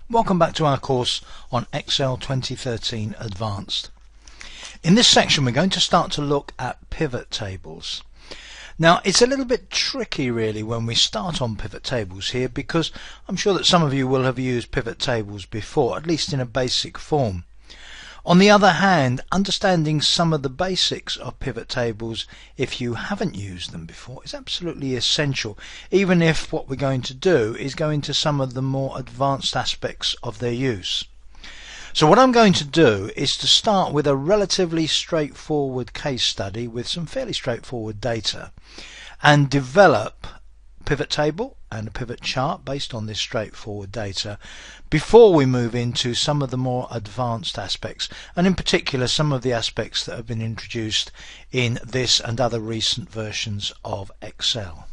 Welcome back to our course on Excel 2013 Advanced. In this section we're going to start to look at pivot tables. Now it's a little bit tricky really when we start on pivot tables here, because I'm sure that some of you will have used pivot tables before, at least in a basic form. On the other hand, understanding some of the basics of pivot tables, if you haven't used them before, is absolutely essential, even if what we're going to do is go into some of the more advanced aspects of their use. So what I'm going to do is to start with a relatively straightforward case study with some fairly straightforward data and develop pivot table and a pivot chart based on this straightforward data before we move into some of the more advanced aspects, and in particular some of the aspects that have been introduced in this and other recent versions of Excel.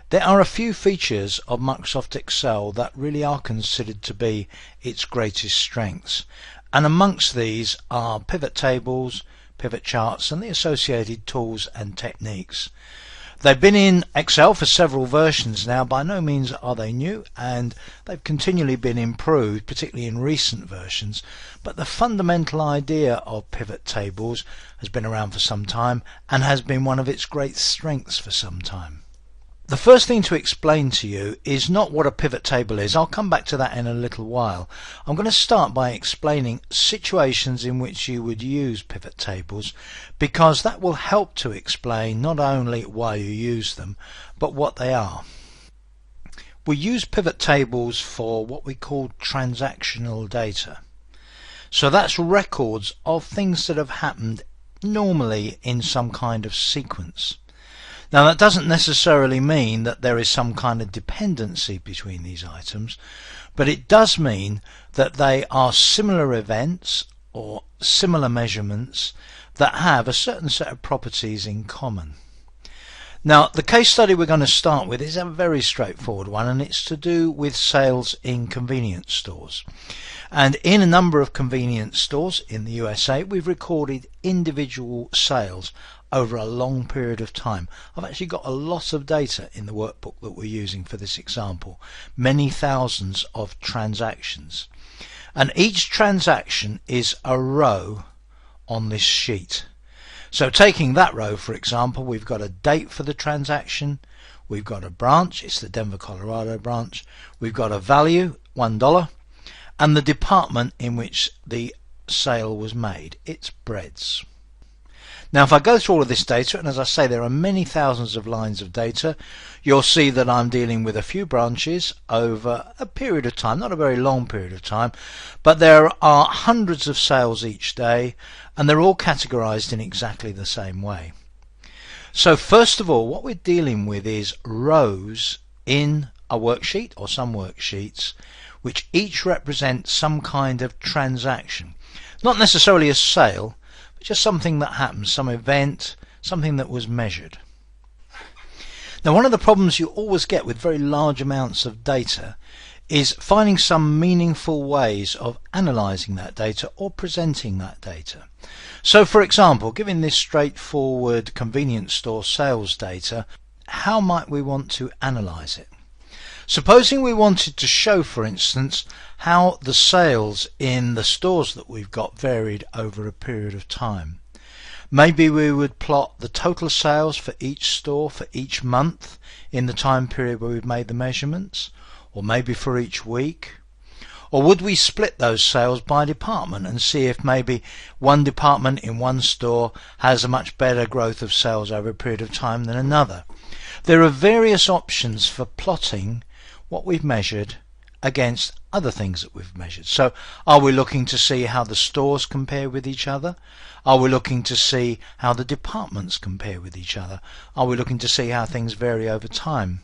There are a few features of Microsoft Excel that really are considered to be its greatest strengths, and amongst these are pivot tables, pivot charts and the associated tools and techniques. They've been in Excel for several versions now. By no means are they new, and they've continually been improved, particularly in recent versions, but the fundamental idea of pivot tables has been around for some time and has been one of its great strengths for some time. The first thing to explain to you is not what a pivot table is. I'll come back to that in a little while. I'm going to start by explaining situations in which you would use pivot tables, because that will help to explain not only why you use them, but what they are. We use pivot tables for what we call transactional data. So that's records of things that have happened normally in some kind of sequence. Now that doesn't necessarily mean that there is some kind of dependency between these items, but it does mean that they are similar events or similar measurements that have a certain set of properties in common. Now the case study we're going to start with is a very straightforward one, and it's to do with sales in convenience stores. And in a number of convenience stores in the USA we've recorded individual sales over a long period of time. I've actually got a lot of data in the workbook that we're using for this example, many thousands of transactions, and each transaction is a row on this sheet. So taking that row for example, we've got a date for the transaction, we've got a branch, it's the Denver, Colorado branch, we've got a value, $1, and the department in which the sale was made, it's breads. Now if I go through all of this data, and as I say there are many thousands of lines of data, you'll see that I'm dealing with a few branches over a period of time, not a very long period of time, but there are hundreds of sales each day and they're all categorized in exactly the same way. So first of all, what we're dealing with is rows in a worksheet or some worksheets which each represent some kind of transaction, not necessarily a sale, just something that happens, some event, something that was measured. Now one of the problems you always get with very large amounts of data is finding some meaningful ways of analyzing that data or presenting that data. So for example, given this straightforward convenience store sales data, how might we want to analyze it? Supposing we wanted to show, for instance, how the sales in the stores that we've got varied over a period of time. Maybe we would plot the total sales for each store for each month in the time period where we've made the measurements, or maybe for each week. Or would we split those sales by department and see if maybe one department in one store has a much better growth of sales over a period of time than another? There are various options for plotting what we've measured against other things that we've measured. So are we looking to see how the stores compare with each other? Are we looking to see how the departments compare with each other? Are we looking to see how things vary over time?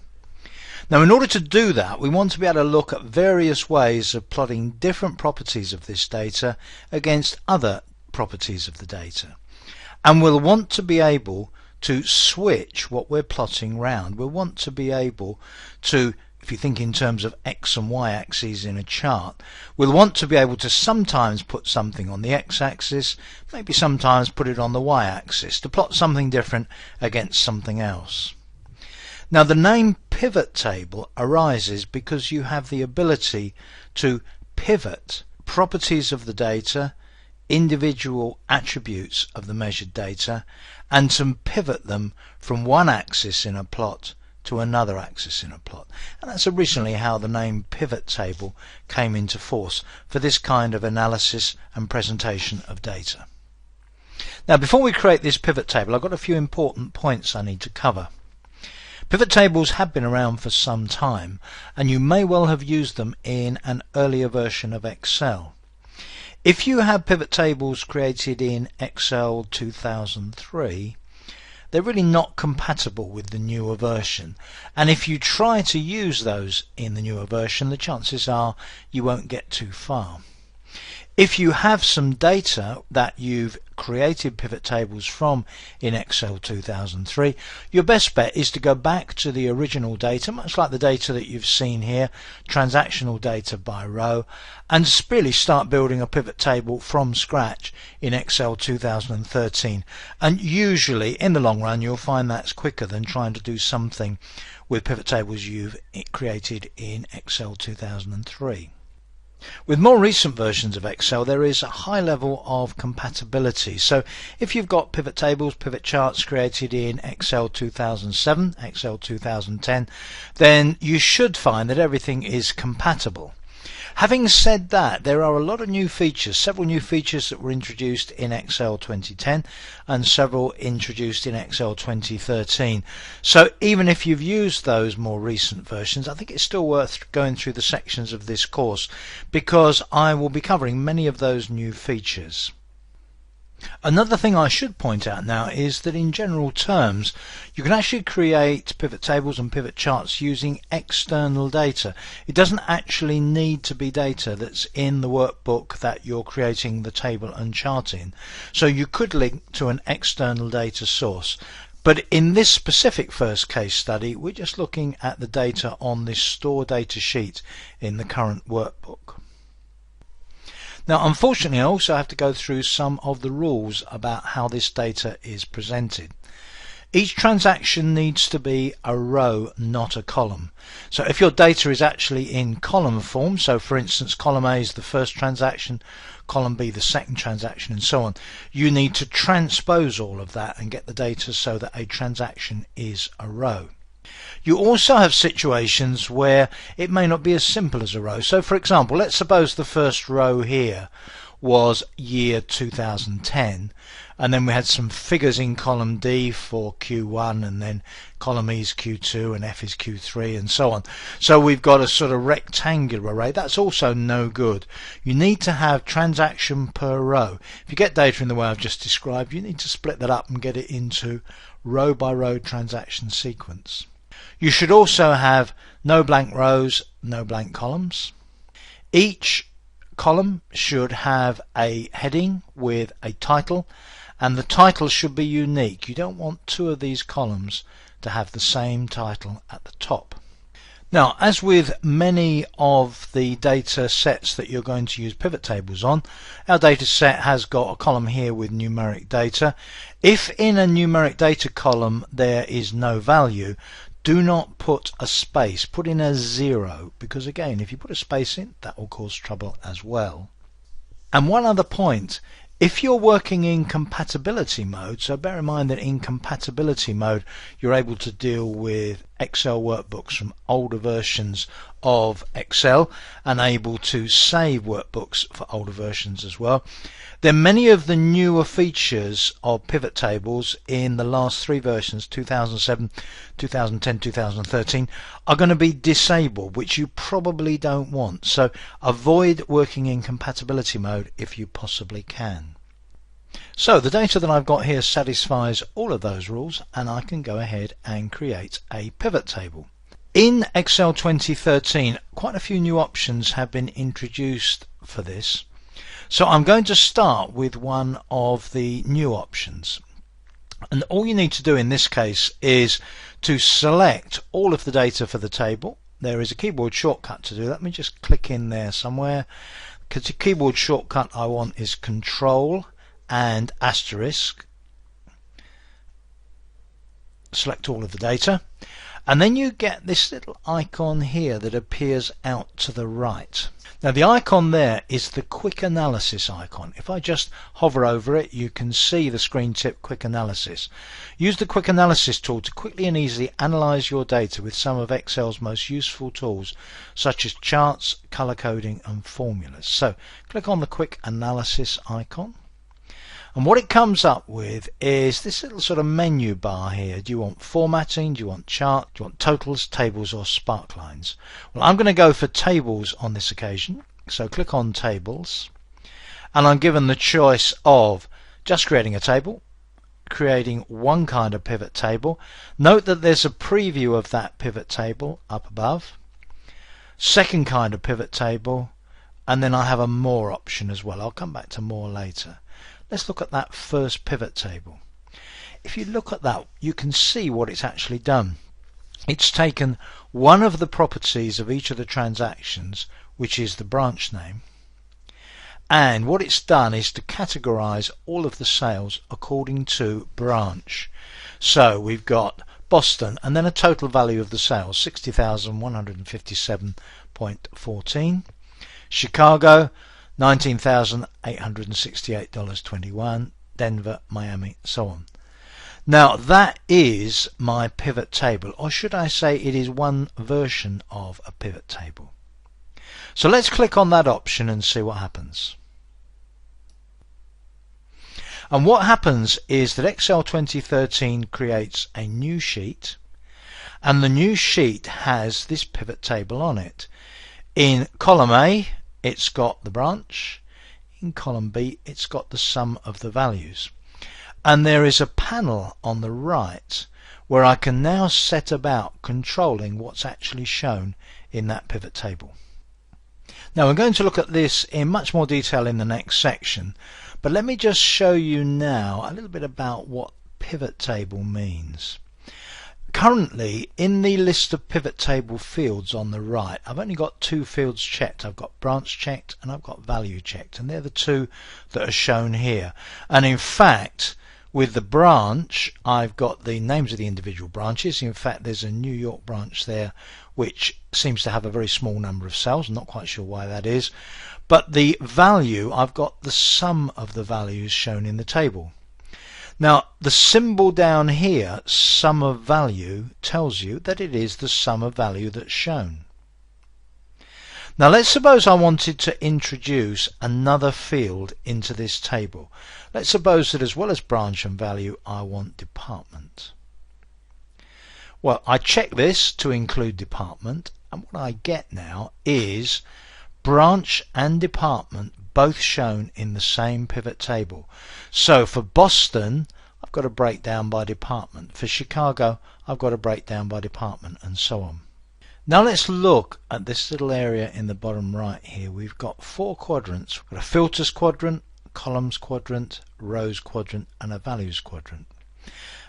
Now in order to do that, we want to be able to look at various ways of plotting different properties of this data against other properties of the data. And we'll want to be able to switch what we're plotting round. We'll want to be able to, if you think in terms of X and Y axes in a chart, we'll want to be able to sometimes put something on the X axis, maybe sometimes put it on the Y axis, to plot something different against something else. Now the name pivot table arises because you have the ability to pivot properties of the data, individual attributes of the measured data, and to pivot them from one axis in a plot to another axis in a plot. And that's originally how the name pivot table came into force for this kind of analysis and presentation of data. Now, before we create this pivot table, I've got a few important points I need to cover. Pivot tables have been around for some time, and you may well have used them in an earlier version of Excel. If you have pivot tables created in Excel 2003, they're really not compatible with the newer version, and if you try to use those in the newer version, the chances are you won't get too far. If you have some data that you've created pivot tables from in Excel 2003, your best bet is to go back to the original data, much like the data that you've seen here, transactional data by row, and really start building a pivot table from scratch in Excel 2013. And usually, in the long run, you'll find that's quicker than trying to do something with pivot tables you've created in Excel 2003. With more recent versions of Excel, there is a high level of compatibility. So if you've got pivot tables, pivot charts created in Excel 2007, Excel 2010, then you should find that everything is compatible. Having said that, there are a lot of new features, several new features that were introduced in Excel 2010 and several introduced in Excel 2013. So even if you've used those more recent versions, I think it's still worth going through the sections of this course because I will be covering many of those new features. Another thing I should point out now is that in general terms you can actually create pivot tables and pivot charts using external data. It doesn't actually need to be data that's in the workbook that you're creating the table and chart in. So you could link to an external data source. But in this specific first case study, we're just looking at the data on this store data sheet in the current workbook. Now, unfortunately, I also have to go through some of the rules about how this data is presented. Each transaction needs to be a row, not a column. So if your data is actually in column form, so for instance column A is the first transaction, column B the second transaction, and so on, you need to transpose all of that and get the data so that a transaction is a row. You also have situations where it may not be as simple as a row. So for example, let's suppose the first row here was year 2010, and then we had some figures in column D for Q1, and then column E is Q2 and F is Q3 and so on. So we've got a sort of rectangular array. That's also no good. You need to have transaction per row. If you get data in the way I've just described, you need to split that up and get it into row by row transaction sequence. You should also have no blank rows, no blank columns. Each column should have a heading with a title, and the title should be unique. You don't want two of these columns to have the same title at the top. Now, as with many of the data sets that you're going to use pivot tables on, our data set has got a column here with numeric data. If in a numeric data column there is no value, do not put a space, put in a 0, because again, if you put a space in, that will cause trouble as well. And one other point, if you're working in compatibility mode, so bear in mind that in compatibility mode you're able to deal with Excel workbooks from older versions of Excel and able to save workbooks for older versions as well, then many of the newer features of pivot tables in the last three versions, 2007, 2010, 2013, are going to be disabled, which you probably don't want. So avoid working in compatibility mode if you possibly can. So the data that I've got here satisfies all of those rules, and I can go ahead and create a pivot table. In Excel 2013, quite a few new options have been introduced for this. So I'm going to start with one of the new options. And all you need to do in this case is to select all of the data for the table. There is a keyboard shortcut to do that. Let me just click in there somewhere. Because the keyboard shortcut I want is Control and asterisk. Select all of the data. And then you get this little icon here that appears out to the right. Now the icon there is the quick analysis icon. If I just hover over it, you can see the screen tip quick analysis. Use the quick analysis tool to quickly and easily analyze your data with some of Excel's most useful tools, such as charts, color coding and formulas. So click on the quick analysis icon. And what it comes up with is this little sort of menu bar here. Do you want formatting? Do you want chart? Do you want totals, tables or sparklines? Well, I'm going to go for tables on this occasion. So click on tables. And I'm given the choice of just creating a table, creating one kind of pivot table. Note that there's a preview of that pivot table up above. Second kind of pivot table. And then I have a more option as well. I'll come back to more later. Let's look at that first pivot table. If you look at that, you can see what it's actually done. It's taken one of the properties of each of the transactions, which is the branch name, and what it's done is to categorize all of the sales according to branch. So we've got Boston and then a total value of the sales, $60,157.14. Chicago, $19,868.21, Denver, Miami, so on. Now that is my pivot table, or should I say it is one version of a pivot table. So let's click on that option and see what happens. And what happens is that Excel 2013 creates a new sheet, and the new sheet has this pivot table on it. In column A, it's got the branch. In column B, it's got the sum of the values. And there is a panel on the right where I can now set about controlling what's actually shown in that pivot table. Now we're going to look at this in much more detail in the next section, but let me just show you now a little bit about what pivot table means. Currently, in the list of pivot table fields on the right, I've only got two fields checked. I've got branch checked and I've got value checked, and they're the two that are shown here. And in fact, with the branch, I've got the names of the individual branches. In fact, there's a New York branch there which seems to have a very small number of sales. I'm not quite sure why that is. But the value, I've got the sum of the values shown in the table. Now the symbol down here, sum of value, tells you that it is the sum of value that's shown. Now let's suppose I wanted to introduce another field into this table. Let's suppose that as well as branch and value I want department. Well, I check this to include department, and what I get now is branch and department both shown in the same pivot table. So for Boston, I've got a breakdown by department. For Chicago, I've got a breakdown by department, and so on. Now let's look at this little area in the bottom right here. We've got four quadrants. We've got a filters quadrant, columns quadrant, rows quadrant, and a values quadrant.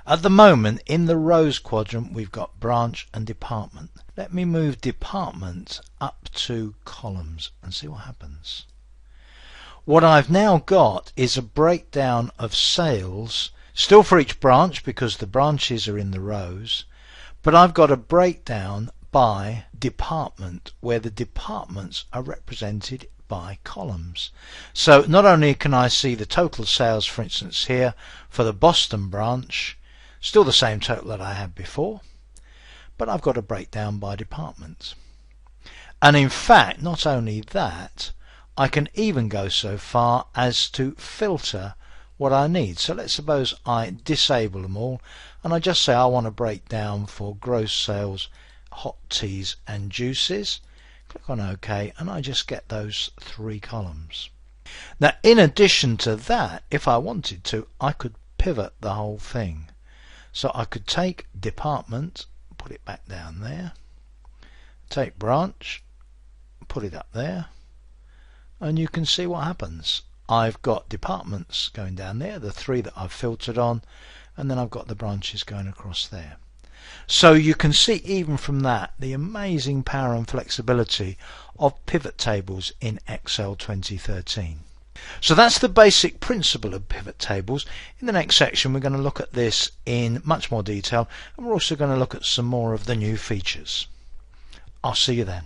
At the moment, in the rows quadrant, we've got branch and department. Let me move department up to columns and see what happens. What I've now got is a breakdown of sales, still for each branch because the branches are in the rows, but I've got a breakdown by department where the departments are represented by columns. So not only can I see the total sales, for instance here, for the Boston branch, still the same total that I had before, but I've got a breakdown by department. And in fact, not only that, I can even go so far as to filter what I need. So let's suppose I disable them all and I just say I want to break down for gross sales, hot teas and juices. Click on OK and I just get those three columns. Now in addition to that, if I wanted to, I could pivot the whole thing. So I could take department, put it back down there, take branch, put it up there, and you can see what happens. I've got departments going down there, the three that I've filtered on, and then I've got the branches going across there. So you can see even from that the amazing power and flexibility of pivot tables in Excel 2013. So that's the basic principle of pivot tables. In the next section we're going to look at this in much more detail, and we're also going to look at some more of the new features. I'll see you then.